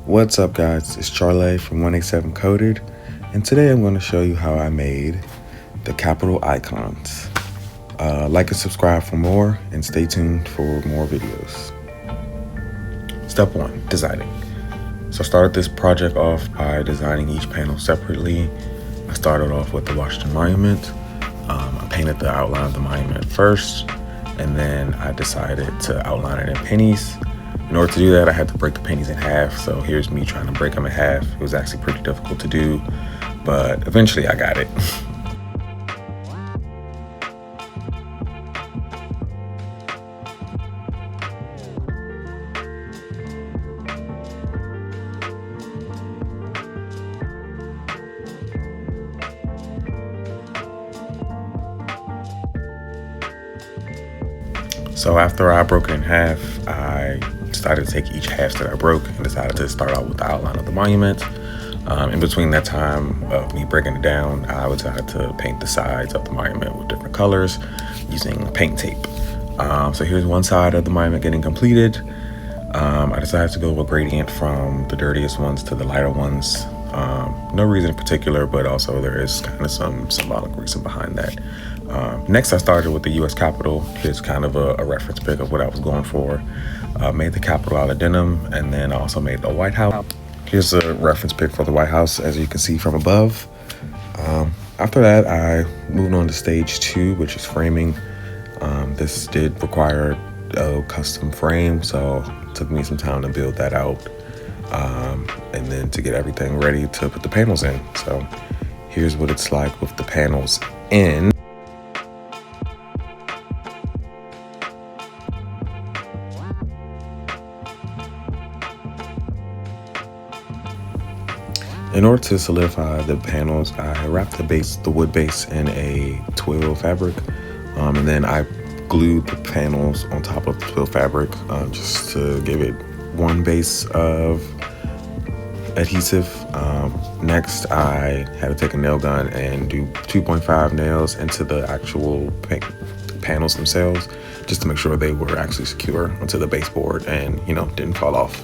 What's up guys, it's Charlie from 187 Coded, and today I'm going to show you how I made the capital icons. Like and subscribe for more, and stay tuned for more videos. Step 1, designing. So I started this project off by designing each panel separately. I started off with the Washington Monument. I painted the outline of the monument first, and then I decided to outline it in pennies. In order to do that, I had to break the pennies in half. So here's me trying to break them in half. It was actually pretty difficult to do, but eventually I got it. So after I broke it in half, I decided to take each half that I broke and decided to start out with the outline of the monument. In between that time of me breaking it down, I decided to paint the sides of the monument with different colors using paint tape. So here's one side of the monument getting completed. I decided to go with a gradient from the dirtiest ones to the lighter ones. No reason in particular, but also there is kind of some symbolic reason behind that. Next, I started with the U.S. Capitol. Here's kind of a reference pic of what I was going for. Made the Capitol out of denim, and then I also made the White House. Here's a reference pic for the White House, as you can see from above. After that, I moved on to stage 2, which is framing. This did require a custom frame, so it took me some time to build that out, and then to get everything ready to put the panels in. So here's what it's like with the panels in. In order to solidify the panels, I wrapped the wood base in a twill fabric, and then I glued the panels on top of the twill fabric just to give it one base of adhesive. Next, I had to take a nail gun and do 2.5 nails into the actual panels themselves, just to make sure they were actually secure onto the baseboard and, didn't fall off.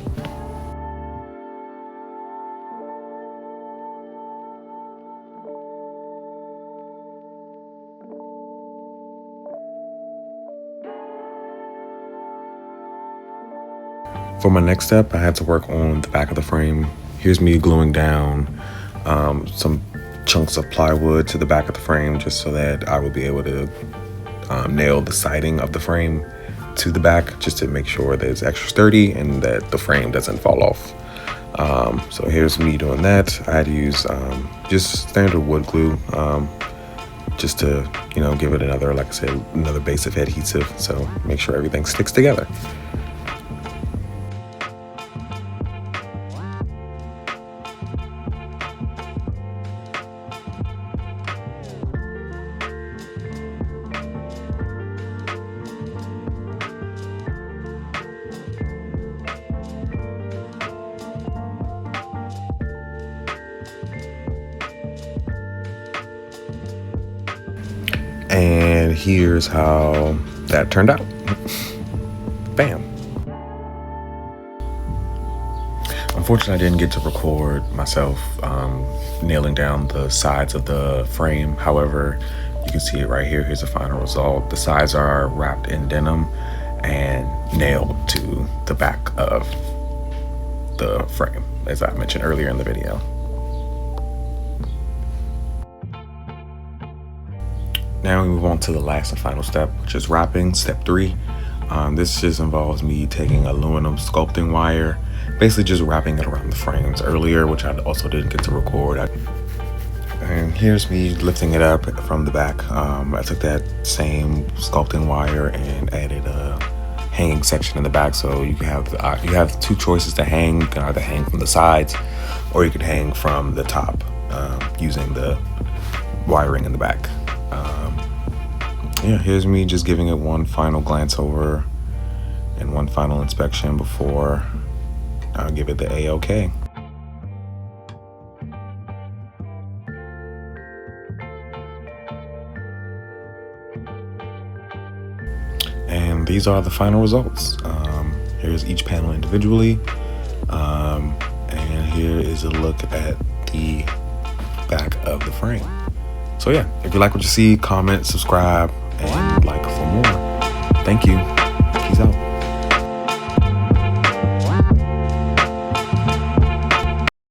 For my next step, I had to work on the back of the frame. Here's me gluing down some chunks of plywood to the back of the frame just so that I would be able to nail the siding of the frame to the back, just to make sure that it's extra sturdy and that the frame doesn't fall off. So here's me doing that. I had to use just standard wood glue just to, give it another, like I said, another base of adhesive, so make sure everything sticks together. And here's how that turned out. Bam. Unfortunately, I didn't get to record myself nailing down the sides of the frame. However, you can see it right here. Here's the final result. The sides are wrapped in denim and nailed to the back of the frame, as I mentioned earlier in the video. Now we move on to the last and final step, which is wrapping, step 3. This just involves me taking aluminum sculpting wire, basically just wrapping it around the frames earlier, which I also didn't get to record. And here's me lifting it up from the back. I took that same sculpting wire and added a hanging section in the back, so you have two choices to hang. You can either hang from the sides, or you could hang from the top using the wiring in the back. Here's me just giving it one final glance over and one final inspection before I'll give it the A-OK. And these are the final results. Here's each panel individually. is a look at the back of the frame. So yeah, if you like what you see, comment, subscribe, and like for more. Thank you. Peace out.